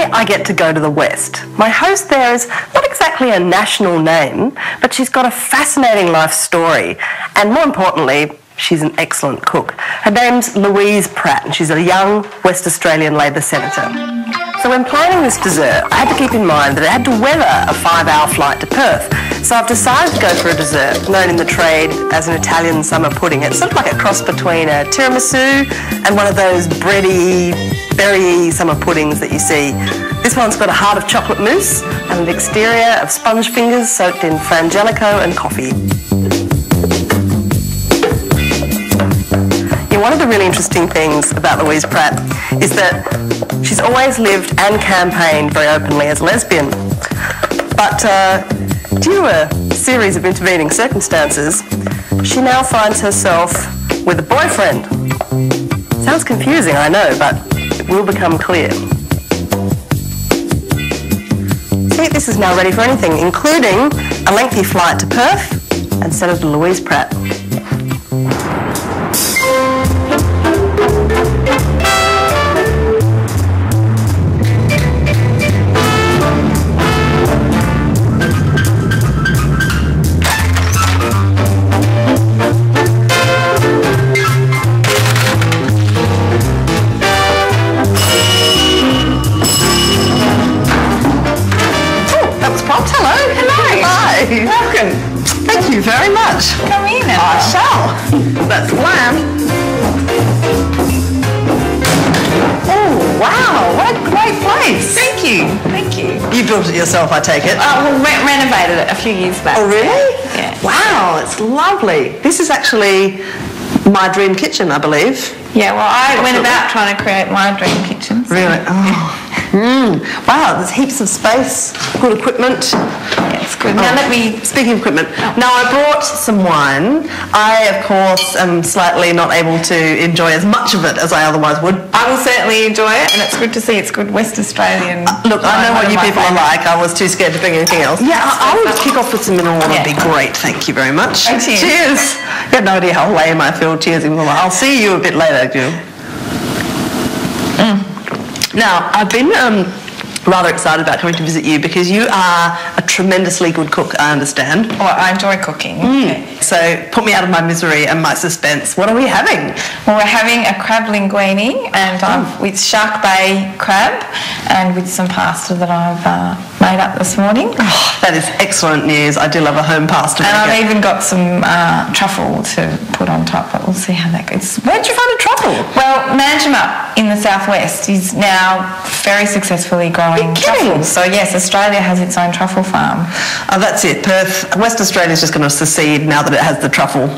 Today I get to go to the West. My host there is not exactly a national name, but she's got a fascinating life story, and more importantly, she's an excellent cook. Her name's Louise Pratt, and she's a young West Australian Labor senator. So when planning this dessert, I had to keep in mind that it had to weather a 5-hour flight to Perth. So I've decided to go for a dessert known in the trade as an Italian summer pudding. It's sort of like a cross between a tiramisu and one of those bready, berry summer puddings that you see. This one's got a heart of chocolate mousse and an exterior of sponge fingers soaked in frangelico and coffee. One of the really interesting things about Louise Pratt is that she's always lived and campaigned very openly as a lesbian. But due to a series of intervening circumstances, she now finds herself with a boyfriend. Sounds confusing, I know, but it will become clear. See, this is now ready for anything, including a lengthy flight to Perth and Senator Louise Pratt. Welcome. Thank you very much. Come in. I shall. That's the plan. Oh, wow. What a great place. Thank you. Thank you. You built it yourself, I take it? Well, renovated it a few years back. Oh, really? Yeah. Wow, it's lovely. This is actually my dream kitchen, I believe. Yeah, well, I went about trying to create my dream kitchen. So. Really? Oh. Wow, there's heaps of space, good equipment. Yeah, it's good. Now let me... Speaking of equipment, now I brought some wine. I, of course, am slightly not able to enjoy as much of it as I otherwise would. I will certainly enjoy it, and it's good to see it's good West Australian. Look, I know what you people are like. I was too scared to bring anything else. Yeah, I would kick off with some mineral water. Would be great. Thank you very much. Oh, cheers. Cheers. You have no idea how lame I feel cheersing. I'll see you a bit later, Jill. Now, I've been rather excited about coming to visit you because you are a tremendously good cook, I understand. Well, I enjoy cooking. So put me out of my misery and my suspense. What are we having? Well, we're having a crab linguine and with Shark Bay crab and with some pasta that I've made up this morning. Oh, that is excellent news. I do love a home pasta maker. And I've even got some truffle to put on top, but we'll see how that goes. Where'd you find a truffle? Well, Manjimup in the southwest is now very successfully growing truffles. So yes, Australia has its own truffle farm. Oh, that's it. Perth, West Australia's just going to secede now that it has the truffle,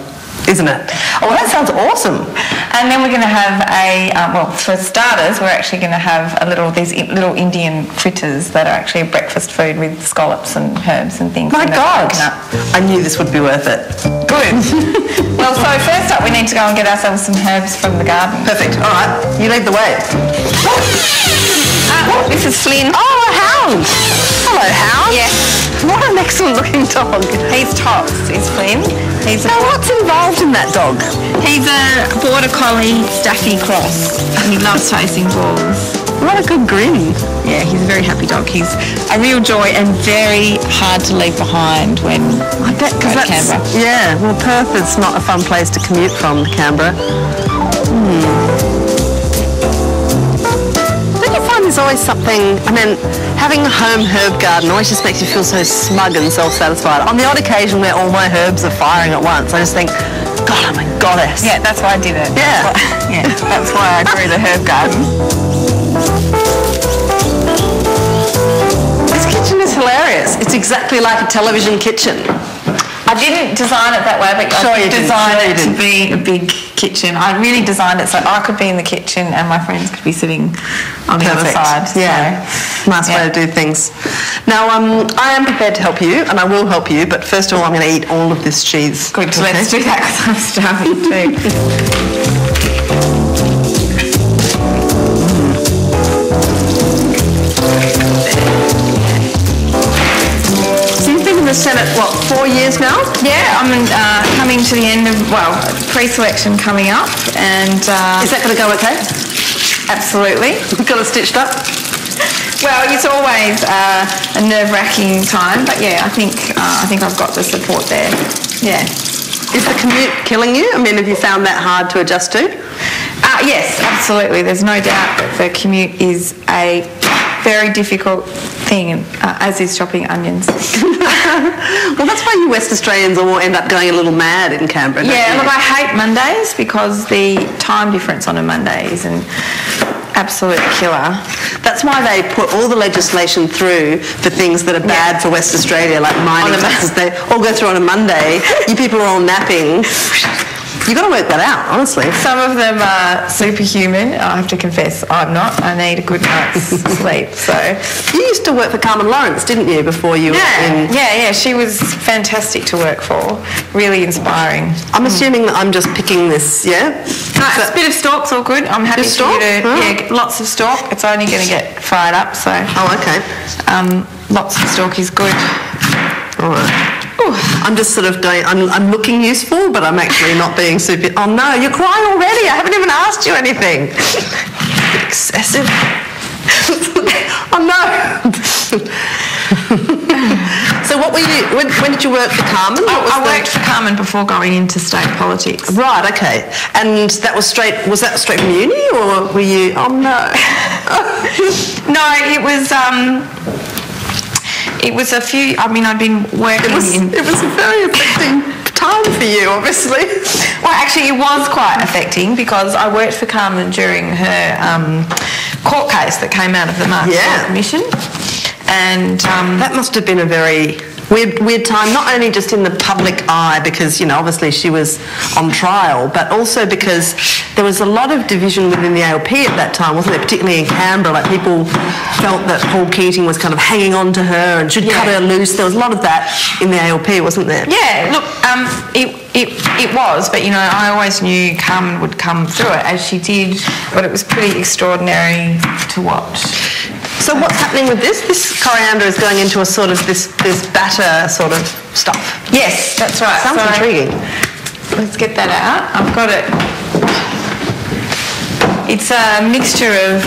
isn't it? Oh, that sounds awesome. And then we're going to have well, for starters, we're actually going to have these little Indian fritters that are actually a breakfast food with scallops and herbs and things. My God! I knew this would be worth it. Good. Well, so first up, we need to go and get ourselves some herbs from the garden. Perfect. All right, you lead the way. This is Flynn. Oh, a hound. Hello, hound. Yes. What an excellent looking dog. He's Tops, is Flynn. Now, what's involved in that dog? He's a Border Collie Staffy cross, and he loves chasing balls. What a good grin. Yeah, he's a very happy dog. He's a real joy and very hard to leave behind when I go to Canberra. Yeah, well, Perth is not a fun place to commute from, Canberra. Don't you find there's always something, I mean, having a home herb garden always just makes you feel so smug and self-satisfied. On the odd occasion where all my herbs are firing at once, I just think, God, I'm a goddess. Yeah, that's why I did it. Yeah. That's why I grew the herb garden. This kitchen is hilarious. It's exactly like a television kitchen. I didn't design it that way, but I did design it to be a big kitchen. I really designed it so I could be in the kitchen and my friends could be sitting on the other side. Yeah, so, nice way to do things. Now, I am prepared to help you, and I will help you, but first of all, I'm going to eat all of this cheese. Good, so let's do that because I'm starving too. The Senate, what, 4 years now? Yeah, I'm coming to the end of, well, pre-selection coming up, and... is that going to go okay? Absolutely. We've got it stitched up? Well, it's always a nerve-wracking time, but yeah, I think I've got the support there. Yeah. Is the commute killing you? I mean, have you found that hard to adjust to? Yes, absolutely. There's no doubt that the commute is a very difficult thing, as is chopping onions. Well, that's why you West Australians all end up going a little mad in Canberra. Yeah, look, I hate Mondays because the time difference on a Monday is an absolute killer. That's why they put all the legislation through for things that are bad for West Australia, like mining taxes. They all go through on a Monday. You people are all napping. You've got to work that out, honestly. Some of them are superhuman. I have to confess, I'm not. I need a good night's sleep. So you used to work for Carmen Lawrence, didn't you, before you were in... Yeah. She was fantastic to work for. Really inspiring. I'm assuming that I'm just picking this, yeah? No, it's a bit of stalk's all good. I'm happy for you to... Yeah, lots of stalk. It's only going to get fried up, so... Oh, okay. Lots of stalk is good. All right. I'm just sort of going, I'm looking useful, but I'm actually not being super... Oh no, you're crying already. I haven't even asked you anything. Excessive. Oh no. So what were you, when did you work for Carmen? I worked for Carmen before going into state politics. Right, okay. And that was that straight from uni, or were you... Oh no. No, it was a few... I mean, I'd been working It was a very affecting time for you, obviously. Well, actually, it was quite affecting because I worked for Carmen during her court case that came out of the Market Commission. And that must have been a very weird time, not only just in the public eye because, you know, obviously she was on trial, but also because there was a lot of division within the ALP at that time, wasn't there? Particularly in Canberra, like people felt that Paul Keating was kind of hanging on to her and should cut her loose. There was a lot of that in the ALP, wasn't there? Yeah, look, it was, but, you know, I always knew Carmen would come through it, as she did, but it was pretty extraordinary to watch. So what's happening with this? This coriander is going into a sort of this batter sort of stuff. Yes, that's right. Sounds intriguing. Let's get that out. I've got it. It's a mixture of,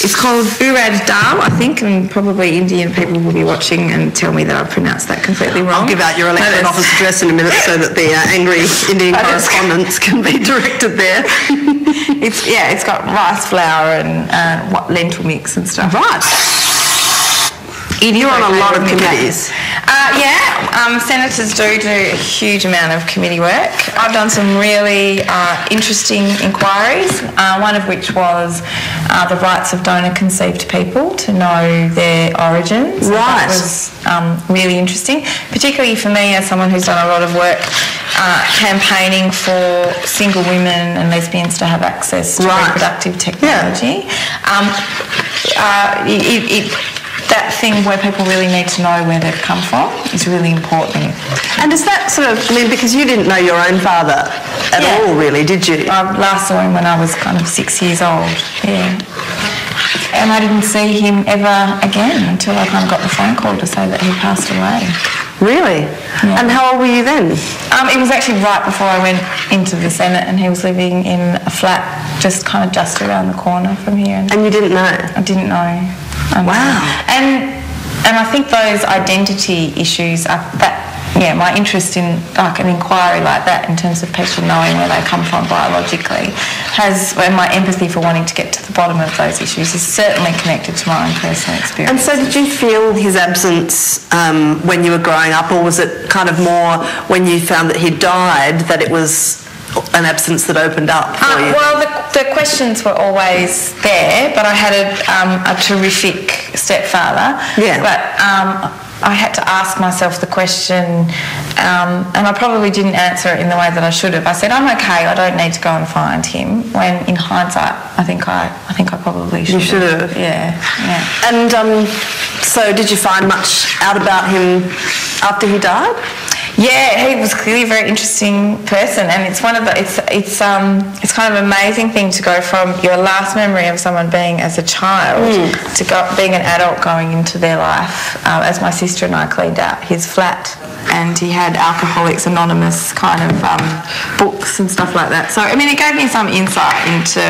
it's called urad dal, I think, and probably Indian people will be watching and tell me that I've pronounced that completely wrong. I'll give out your elected office address in a minute so that the angry Indian correspondents can be directed there. It's got rice flour and lentil mix and stuff. Right. You're on a lot of committees. Senators do a huge amount of committee work. I've done some really interesting inquiries, one of which was the rights of donor-conceived people to know their origins. Right. That was really interesting, particularly for me as someone who's done a lot of work campaigning for single women and lesbians to have access to reproductive technology. That thing where people really need to know where they've come from is really important. And is that sort of, I mean, because you didn't know your own father at all, really, did you? I last saw him when I was kind of 6 years old, and I didn't see him ever again until I kind of got the phone call to say that he passed away. Really? Yeah. And how old were you then? It was actually right before I went into the Senate, and he was living in a flat just around the corner from here. And you didn't know? I didn't know. Wow. And I think those identity issues are my interest in like an inquiry like that in terms of people knowing where they come from biologically and my empathy for wanting to get to the bottom of those issues is certainly connected to my own personal experience. And so did you feel his absence when you were growing up, or was it kind of more when you found that he died that it was an absence that opened up for you? Well, the questions were always there, but I had a terrific stepfather. Yeah. But I had to ask myself the question, and I probably didn't answer it in the way that I should have. I said, "I'm okay. I don't need to go and find him." When, in hindsight, I think I probably should. You should have. Yeah. And so, did you find much out about him after he died? Yeah, he was clearly a very interesting person, and it's one of the it's kind of an amazing thing to go from your last memory of someone being as a child to being an adult going into their life. As my sister and I cleaned out his flat and he had Alcoholics Anonymous kind of books and stuff like that. So, I mean, it gave me some insight into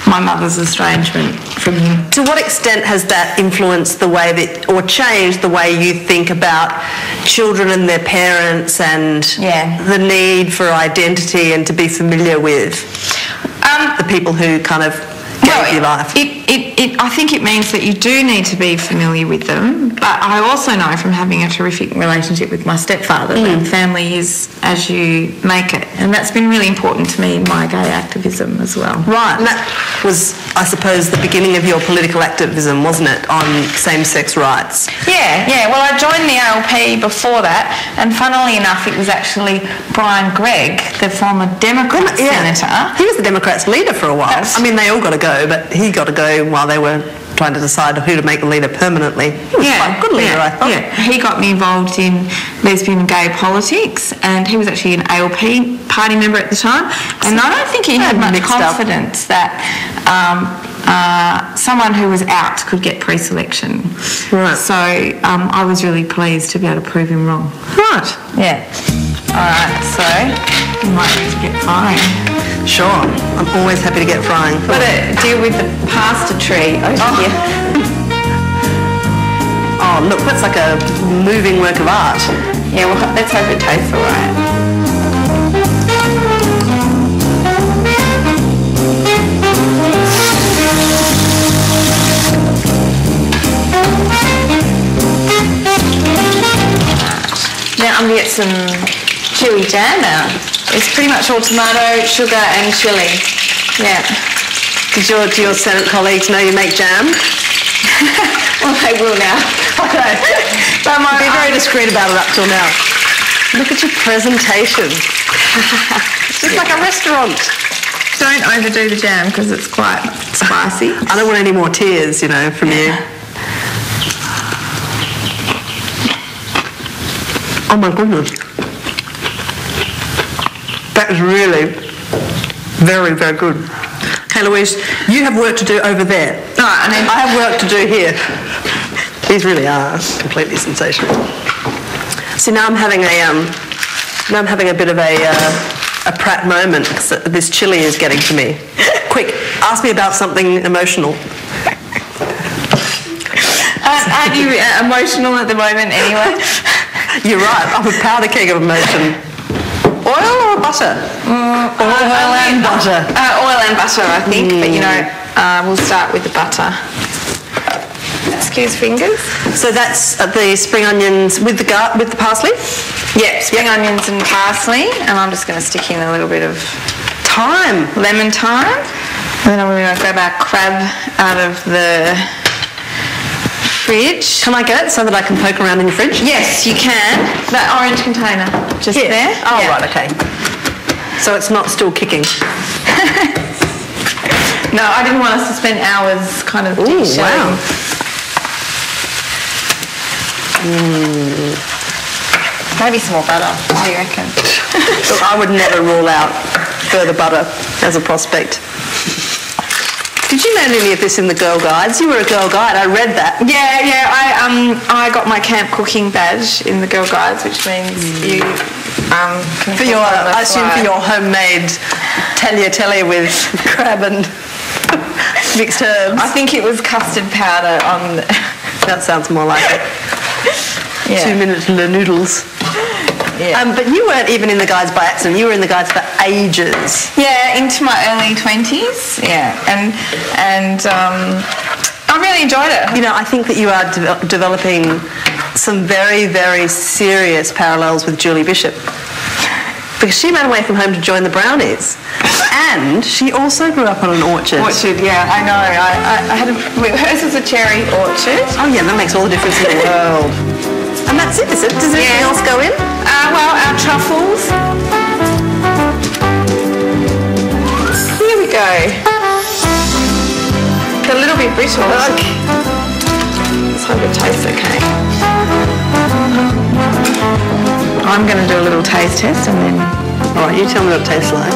my mother's estrangement from him. To what extent has that influenced the way that, or changed the way you think about children and their parents and the need for identity and to be familiar with the people who kind of gave you life? I think it means that you do need to be familiar with them, but I also know from having a terrific relationship with my stepfather that family is as you make it, and that's been really important to me in my gay activism as well. Right, and that was, I suppose, the beginning of your political activism, wasn't it, on same-sex rights? Yeah. Well, I joined the ALP before that, and funnily enough, it was actually Brian Gregg, the former Democrat senator. He was the Democrats' leader for a while. I mean, they all got to go, but he got to go while they were trying to decide who to make the leader permanently. He was quite a good leader, I thought. Yeah, he got me involved in lesbian and gay politics, and he was actually an ALP party member at the time, and I don't think he had much confidence that someone who was out could get pre-selection. Right. So I was really pleased to be able to prove him wrong. Right. Yeah. All right, so you might have to get frying. Sure, I'm always happy to get frying. Got to deal with the pasta tree over here. Oh, look, that's like a moving work of art. Yeah, well, let's hope it tastes all right. Now I'm going to get some chili jam out. It's pretty much all tomato, sugar and chili. Yeah. Do your Senate colleagues know you make jam? Well, they will now. Okay. But be very discreet about it up till now. Look at your presentation. It's just like a restaurant. Don't overdo the jam because it's quite spicy. I don't want any more tears, from you. Oh my goodness. That is really very, very good. Okay, Louise, you have work to do over there. All right, and then I have work to do here. These really are completely sensational. See, now I'm having a bit of a Pratt moment because this chili is getting to me. Quick, ask me about something emotional. Aren't you emotional at the moment anyway? You're right, I'm a powder keg of emotion. Oil or butter? Oil and butter. Oil and butter, I think, but we'll start with the butter. Excuse fingers. So that's the spring onions with the parsley? Yep, spring onions and parsley, and I'm just going to stick in a little bit of lemon thyme. And then I'm going to grab our crab out of the fridge. Can I get it so that I can poke around in your fridge? Yes, you can. That orange container, just there. Oh, right, okay. So it's not still kicking? No, I didn't want us to spend hours kind of wow. Maybe some more butter, what do you reckon? Look, I would never rule out further butter as a prospect. Did you learn any of this in the Girl Guides? You were a Girl Guide, I read that. Yeah, I got my camp cooking badge in the Girl Guides, which means you can for your, I assume for your homemade tagliatelle with crab and mixed herbs. I think it was custard powder on... That sounds more like it. Yeah. 2 minutes noodles. Yeah. But you weren't even in the Guides by accident. You were in the Guides for ages. Yeah, into my early 20s. Yeah, and I really enjoyed it. I think that you are developing some very, very serious parallels with Julie Bishop. Because she ran away from home to join the Brownies. And she also grew up on an orchard. Orchard, yeah, I know. I had hers was a cherry orchard. Oh yeah, that makes all the difference in the world. And that's it, is it? Does anything else go in? Well, our truffles. Here we go. It's a little bit brittle. Okay. Let's hope it tastes okay. I'm going to do a little taste test and then... All right, you tell me what it tastes like.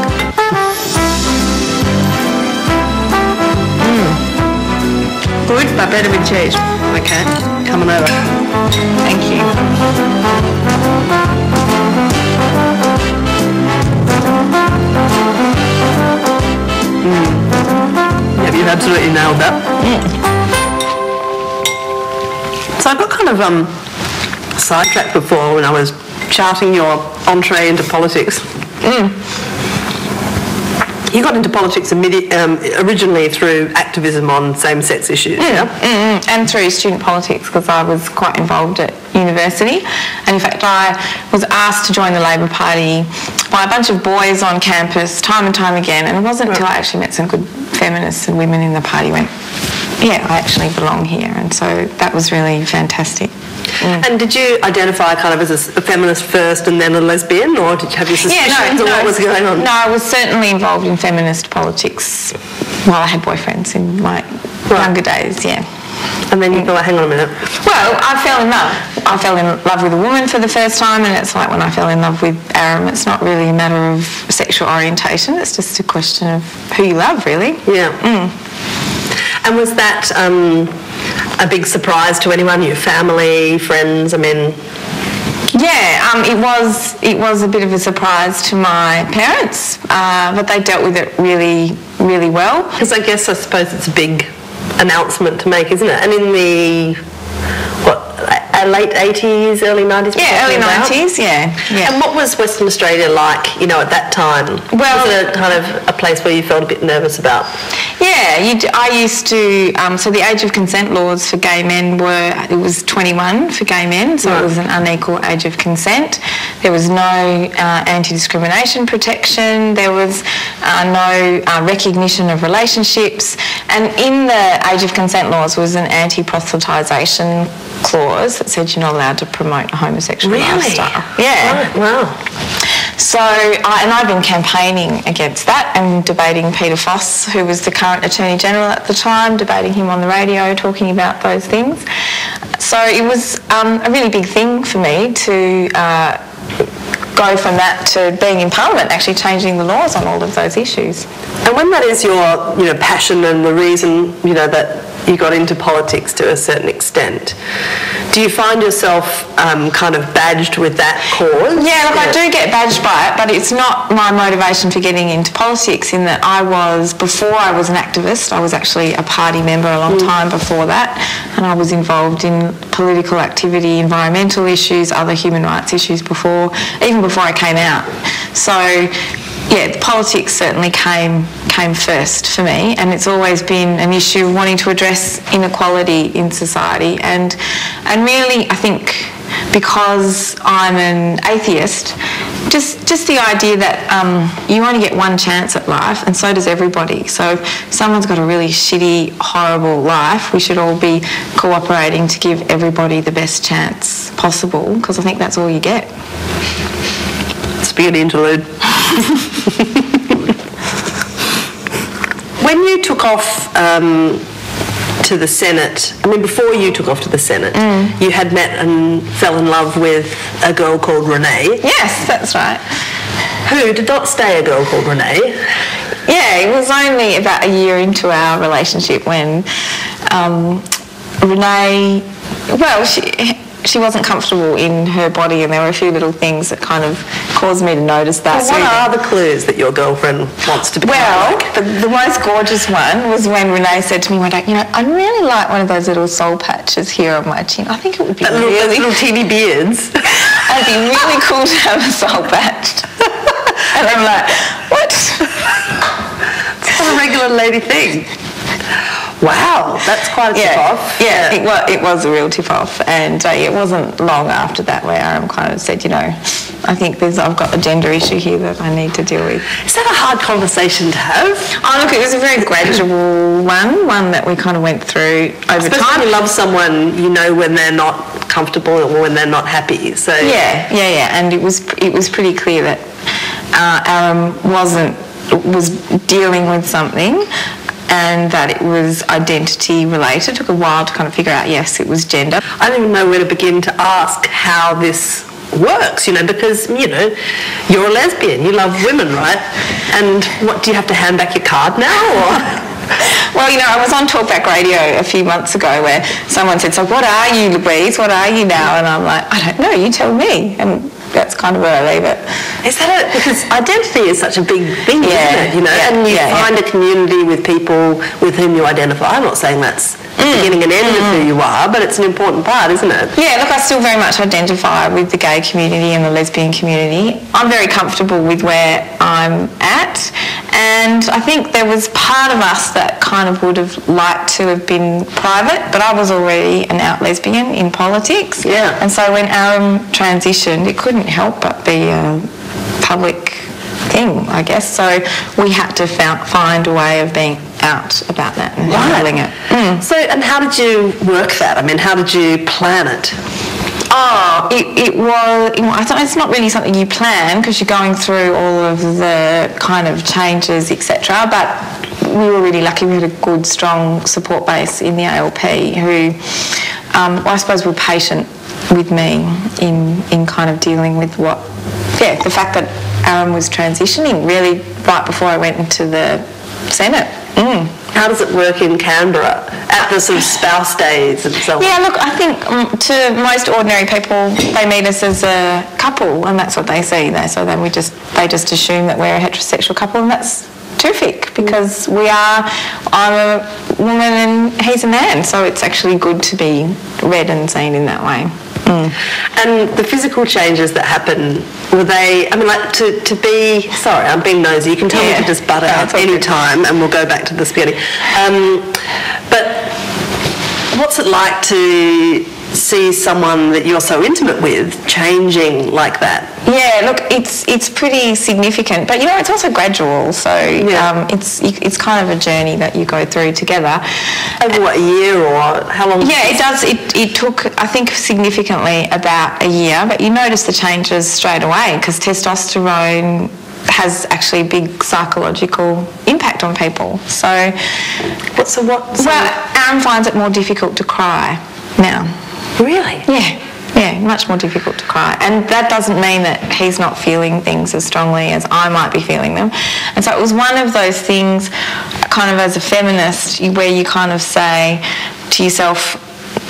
Good, but better with cheese. Okay, coming over. Thank you. Yeah, you've absolutely nailed that. So I got kind of sidetracked before when I was charting your entree into politics. You got into politics originally through activism on same-sex issues, yeah? And through student politics, because I was quite involved at university. And in fact, I was asked to join the Labor Party by a bunch of boys on campus time and time again. And it wasn't until I actually met some good feminists and women in the party went, yeah, I actually belong here. And so that was really fantastic. And did you identify kind of as a feminist first and then a lesbian, or did you have your suspicions of what was going on? No, I was certainly involved in feminist politics while I had boyfriends in my younger days, yeah. And then you thought, hang on a minute. Well, I fell in love. I fell in love with a woman for the first time, and it's like when I fell in love with Aram, it's not really a matter of sexual orientation, it's just a question of who you love, really. Yeah. And was that a big surprise to anyone, your family, friends? I mean... Yeah, it was a bit of a surprise to my parents, but they dealt with it really, really well. Because I suppose it's a big announcement to make, isn't it? And in the, late 80s, early 90s? Yeah, early 90s, yeah. And what was Western Australia like, at that time? Well, was it kind of a place where you felt a bit nervous about? Yeah, I used to, so the age of consent laws for gay men it was 21 for gay men, so it was an unequal age of consent. There was no anti-discrimination protection, there was no recognition of relationships, and in the age of consent laws was an anti-proselytisation clause that said you're not allowed to promote a homosexual lifestyle. Yeah. Right. Wow. So, I've been campaigning against that and debating Peter Foss, who was the current Attorney General at the time, debating him on the radio, talking about those things. So it was a really big thing for me to go from that to being in Parliament, actually changing the laws on all of those issues. And when that is your, passion and the reason, that you got into politics to a certain extent, do you find yourself kind of badged with that cause? Yeah, look, I do get badged by it, but it's not my motivation for getting into politics, in that before I was an activist, I was actually a party member a long time before that, and I was involved in political activity, environmental issues, other human rights issues even before I came out. So, yeah, politics certainly came first for me, and it's always been an issue wanting to address inequality in society, and really I think because I'm an atheist, just the idea that you only get one chance at life, and so does everybody. So if someone's got a really shitty, horrible life, we should all be cooperating to give everybody the best chance possible, because I think that's all you get. Spaghetti interlude. When you took off to the Senate, before you took off to the Senate, you had met and fell in love with a girl called Renee. Yes, that's right. Who did not stay a girl called Renee? Yeah, it was only about a year into our relationship when Renee, she wasn't comfortable in her body, and there were a few little things that kind of caused me to notice that. Well, what are the clues that your girlfriend wants to be? Well, the most gorgeous one was when Renee said to me one day, I'd really like one of those little soul patches here on my chin. I think it would be those little teeny beards. It'd be really cool to have a soul patch. And I'm like, what? It's not a regular lady thing. Wow, that's quite a tip-off. Yeah, it was a real tip-off, and it wasn't long after that where Aram kind of said, I think I've got a gender issue here that I need to deal with. Is that a hard conversation to have? Oh, look, it was a very gradual one that we kind of went through over time. When you love someone, when they're not comfortable or when they're not happy. So yeah, and it was pretty clear that Aram was dealing with something, and that it was identity related. It took a while to kind of figure out, yes, it was gender. I don't even know where to begin to ask how this works, because, you're a lesbian, you love women, right? And what, do you have to hand back your card now, or...? Well, I was on Talkback Radio a few months ago where someone said, so what are you, Louise? What are you now? And I'm like, I don't know, you tell me. And that's kind of where I leave it. Is that it? Because identity is such a big thing, isn't it? You know, and you find a community with people with whom you identify. I'm not saying that's the beginning and end of who you are, but it's an important part, isn't it? Yeah, look, I still very much identify with the gay community and the lesbian community. I'm very comfortable with where I'm at, and I think there was part of us that kind of would have liked to have been private, but I was already an out lesbian in politics. Yeah. And so when Aram transitioned, it couldn't help but be a public thing, I guess. So we had to find a way of being out about that and handling it. So, and how did you work that? I mean, how did you plan it? Oh, it was, it's not really something you plan because you're going through all of the kind of changes, etc. But we were really lucky. We had a good, strong support base in the ALP who, I suppose, were patient with me in kind of dealing with the fact that Aram was transitioning really right before I went into the Senate. How does it work in Canberra at the sort of spouse days and so on? Yeah, look, I think to most ordinary people, they meet us as a couple, and that's what they see there. So then they just assume that we're a heterosexual couple, and that's terrific because I'm a woman and he's a man, so it's actually good to be read and seen in that way. And the physical changes that happen, were they, I mean, like to be, sorry, I'm being nosy, you can tell me to just butt out any time and we'll go back to the spaghetti. But what's it like to see someone that you're so intimate with changing like that? Yeah, look, it's pretty significant, but it's also gradual. So it's kind of a journey that you go through together. Over what, a year or how long? Yeah, it does. It took, I think, significantly about a year, but you notice the changes straight away because testosterone has actually a big psychological impact on people. So what? Well, Aram finds it more difficult to cry now. Really? Yeah, much more difficult to cry. And that doesn't mean that he's not feeling things as strongly as I might be feeling them. And so it was one of those things, kind of as a feminist, where you kind of say to yourself,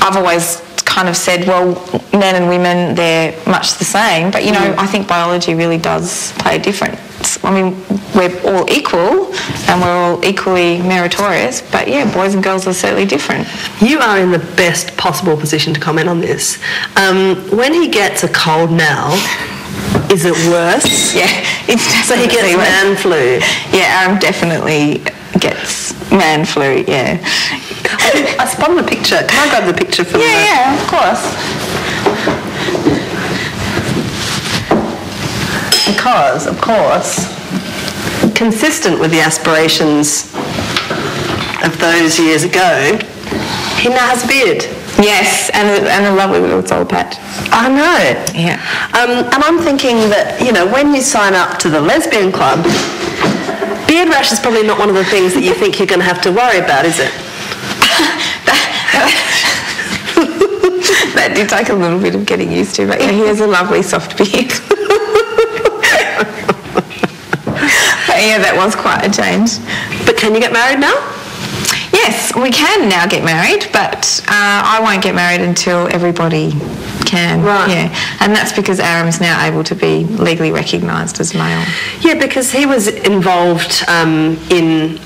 I've always kind of said, well, men and women, they're much the same. But, I think biology really does play a difference. I mean, we're all equal and we're all equally meritorious, but boys and girls are certainly different. You are in the best possible position to comment on this. When he gets a cold now, is it worse? Yeah, it's definitely so he gets man flu. Yeah, Aram definitely gets man flu, yeah. I spotted a picture. Can I grab the picture from Yeah, of course. Because, of course, consistent with the aspirations of those years ago, he now has a beard. Yes, and a lovely little soul patch. I know. Yeah. And I'm thinking that, when you sign up to the lesbian club, beard rash is probably not one of the things that you think you're going to have to worry about, is it? That did take a little bit of getting used to, but he has a lovely soft beard. But that was quite a change. But can you get married now? Yes, we can now get married, but I won't get married until everybody can. Right. Yeah, and that's because Aram's now able to be legally recognised as male. Yeah, because he was involved in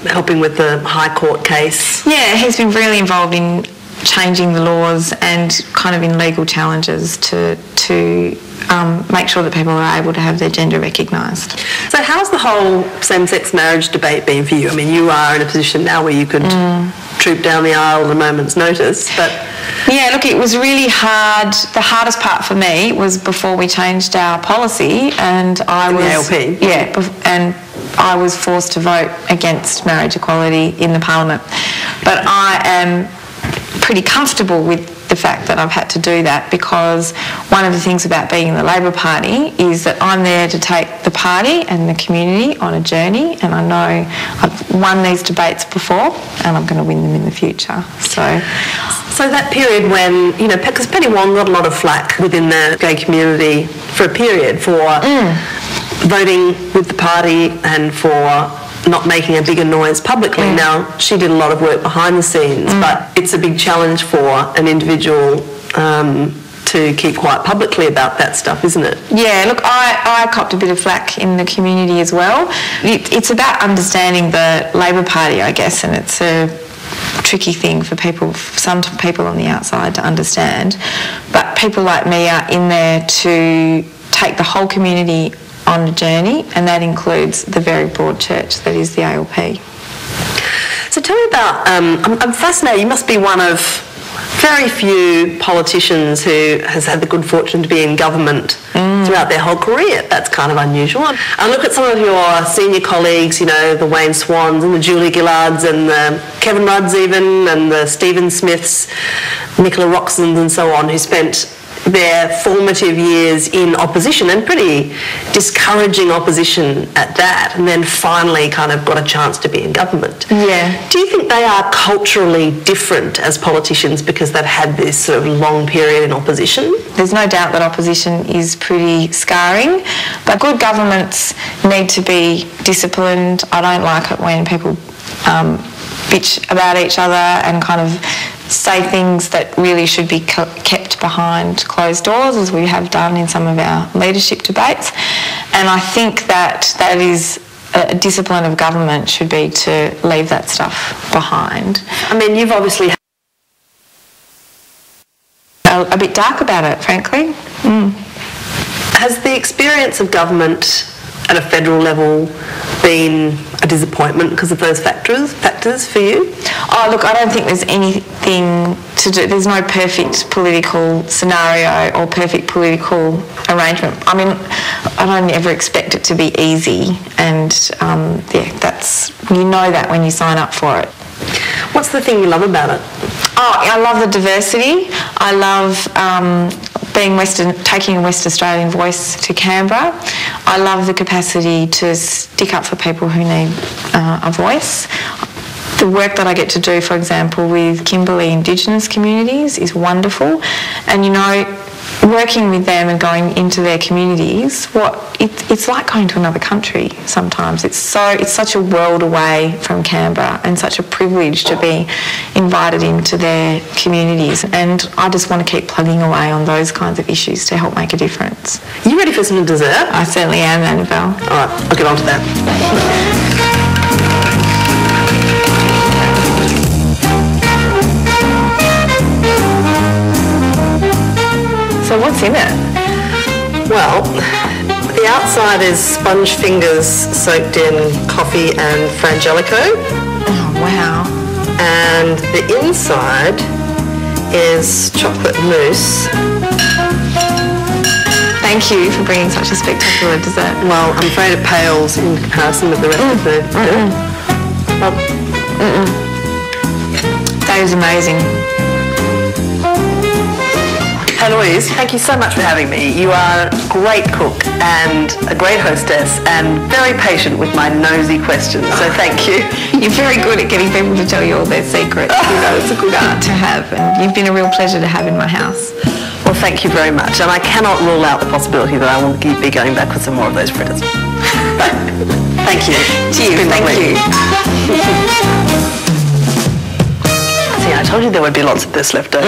helping with the High Court case. Yeah, he's been really involved in changing the laws and kind of in legal challenges to make sure that people are able to have their gender recognised. So how's the whole same-sex marriage debate been for you? I mean, you are in a position now where you could troop down the aisle at a moment's notice, but... Yeah, look, it was really hard. The hardest part for me was before we changed our policy and I was... the ALP? Yeah, and I was forced to vote against marriage equality in the Parliament. But I am pretty comfortable with the fact that I've had to do that because one of the things about being in the Labor Party is that I'm there to take the party and the community on a journey, and I know I've won these debates before and I'm going to win them in the future. So that period when, because Penny Wong got a lot of flack within the gay community for a period for voting with the party and for not making a bigger noise publicly. Now, she did a lot of work behind the scenes, but it's a big challenge for an individual to to keep quiet publicly about that stuff, isn't it? Yeah, look, I copped a bit of flack in the community as well. It's about understanding the Labor Party, I guess, and it's a tricky thing for some people on the outside to understand. But people like me are in there to take the whole community on a journey, and that includes the very broad church that is the ALP. So tell me about, I'm fascinated, you must be one of very few politicians who has had the good fortune to be in government throughout their whole career. That's kind of unusual. I look at some of your senior colleagues, you know, the Wayne Swans and the Julie Gillards and the Kevin Rudds even, and the Stephen Smiths, Nicola Roxons and so on, who spent their formative years in opposition, and pretty discouraging opposition at that, and then finally kind of got a chance to be in government. Yeah. Do you think they are culturally different as politicians because they've had this sort of long period in opposition? There's no doubt that opposition is pretty scarring, but good governments need to be disciplined. I don't like it when people bitch about each other and kind of say things that really should be kept behind closed doors, as we have done in some of our leadership debates. And I think that is a discipline of government should be to leave that stuff behind. I mean, you've obviously a bit dark about it, frankly. Has the experience of government at a federal level been a disappointment because of those factors for you? Oh, look, I don't think there's anything to do. There's no perfect political scenario or perfect political arrangement. I mean, I don't ever expect it to be easy, and yeah, you know that when you sign up for it. What's the thing you love about it? Oh, I love the diversity. I love taking a West Australian voice to Canberra. I love the capacity to stick up for people who need a voice. The work that I get to do, for example, with Kimberley Indigenous communities is wonderful. And, you know, working with them and going into their communities, it's like going to another country sometimes. It's such a world away from Canberra, and such a privilege to be invited into their communities. And I just want to keep plugging away on those kinds of issues to help make a difference. Are you ready for some dessert? I certainly am, Annabel. All right, I'll get on to that. So what's in it? Well, the outside is sponge fingers soaked in coffee and frangelico. Oh, wow. And the inside is chocolate mousse. Thank you for bringing such a spectacular dessert. Well, I'm afraid it pales in comparison with the rest of the dessert. That is amazing. Hey Louise, thank you so much for having me. You are a great cook and a great hostess and very patient with my nosy questions, so thank you. You're very good at getting people to tell you all their secrets. You know, it's a good art to have, and you've been a real pleasure to have in my house. Well, thank you very much, and I cannot rule out the possibility that I will be going back with some more of those fritters. Thank you. Cheers, thank you. See, I told you there would be lots of this left over.